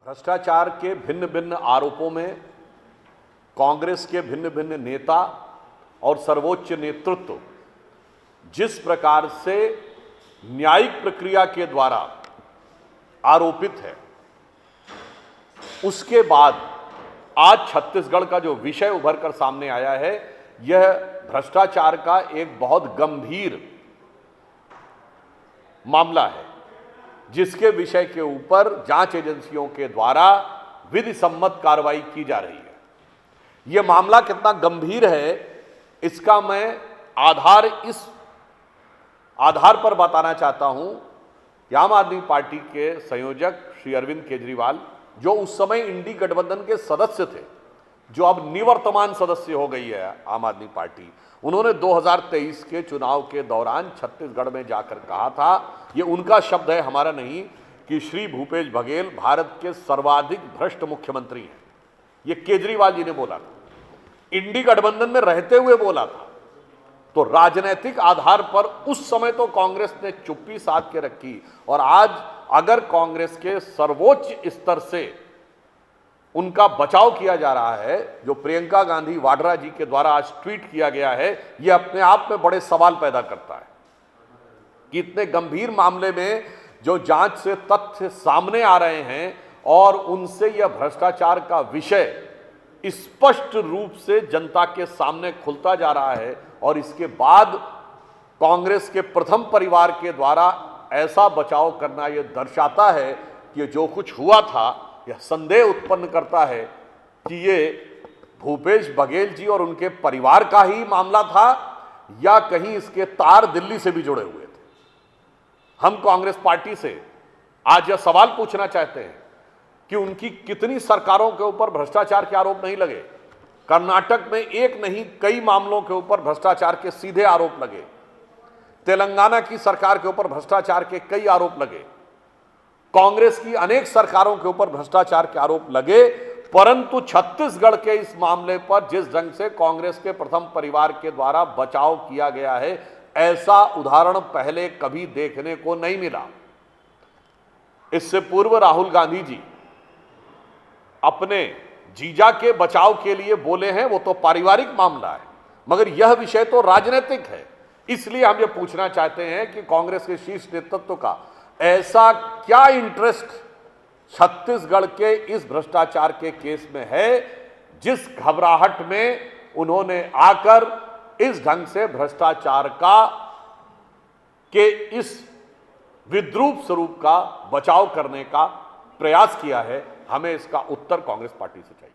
भ्रष्टाचार के भिन्न भिन्न आरोपों में कांग्रेस के भिन्न भिन्न नेता और सर्वोच्च नेतृत्व जिस प्रकार से न्यायिक प्रक्रिया के द्वारा आरोपित है, उसके बाद आज छत्तीसगढ़ का जो विषय उभर कर सामने आया है, यह भ्रष्टाचार का एक बहुत गंभीर मामला है, जिसके विषय के ऊपर जांच एजेंसियों के द्वारा विधि सम्मत कार्रवाई की जा रही है। यह मामला कितना गंभीर है, इसका मैं इस आधार पर बताना चाहता हूं कि आम आदमी पार्टी के संयोजक श्री अरविंद केजरीवाल, जो उस समय इंडी गठबंधन के सदस्य थे, जो अब निवर्तमान सदस्य हो गई है आम आदमी पार्टी, उन्होंने 2023 के चुनाव के दौरान छत्तीसगढ़ में जाकर कहा था, ये उनका शब्द है, हमारा नहीं, कि श्री भूपेश बघेल भारत के सर्वाधिक भ्रष्ट मुख्यमंत्री हैं। ये केजरीवाल जी ने बोला था, इंडी गठबंधन में रहते हुए बोला था। तो राजनीतिक आधार पर उस समय तो कांग्रेस ने चुप्पी साध के रखी, और आज अगर कांग्रेस के सर्वोच्च स्तर से उनका बचाव किया जा रहा है, जो प्रियंका गांधी वाड्रा जी के द्वारा आज ट्वीट किया गया है, यह अपने आप में बड़े सवाल पैदा करता है कि इतने गंभीर मामले में जो जांच से तथ्य सामने आ रहे हैं और उनसे यह भ्रष्टाचार का विषय स्पष्ट रूप से जनता के सामने खुलता जा रहा है, और इसके बाद कांग्रेस के प्रथम परिवार के द्वारा ऐसा बचाव करना यह दर्शाता है कि जो कुछ हुआ था, यह संदेह उत्पन्न करता है कि ये भूपेश बघेल जी और उनके परिवार का ही मामला था, या कहीं इसके तार दिल्ली से भी जुड़े हुए थे। हम कांग्रेस पार्टी से आज यह सवाल पूछना चाहते हैं कि उनकी कितनी सरकारों के ऊपर भ्रष्टाचार के आरोप नहीं लगे। कर्नाटक में एक नहीं, कई मामलों के ऊपर भ्रष्टाचार के सीधे आरोप लगे। तेलंगाना की सरकार के ऊपर भ्रष्टाचार के कई आरोप लगे। कांग्रेस की अनेक सरकारों के ऊपर भ्रष्टाचार के आरोप लगे, परंतु छत्तीसगढ़ के इस मामले पर जिस ढंग से कांग्रेस के प्रथम परिवार के द्वारा बचाव किया गया है, ऐसा उदाहरण पहले कभी देखने को नहीं मिला। इससे पूर्व राहुल गांधी जी अपने जीजा के बचाव के लिए बोले हैं, वो तो पारिवारिक मामला है, मगर यह विषय तो राजनीतिक है। इसलिए हम ये पूछना चाहते हैं कि कांग्रेस के शीर्ष नेतृत्व का ऐसा क्या इंटरेस्ट छत्तीसगढ़ के इस भ्रष्टाचार के केस में है, जिस घबराहट में उन्होंने आकर इस ढंग से भ्रष्टाचार के इस विद्रूप स्वरूप का बचाव करने का प्रयास किया है। हमें इसका उत्तर कांग्रेस पार्टी से चाहिए।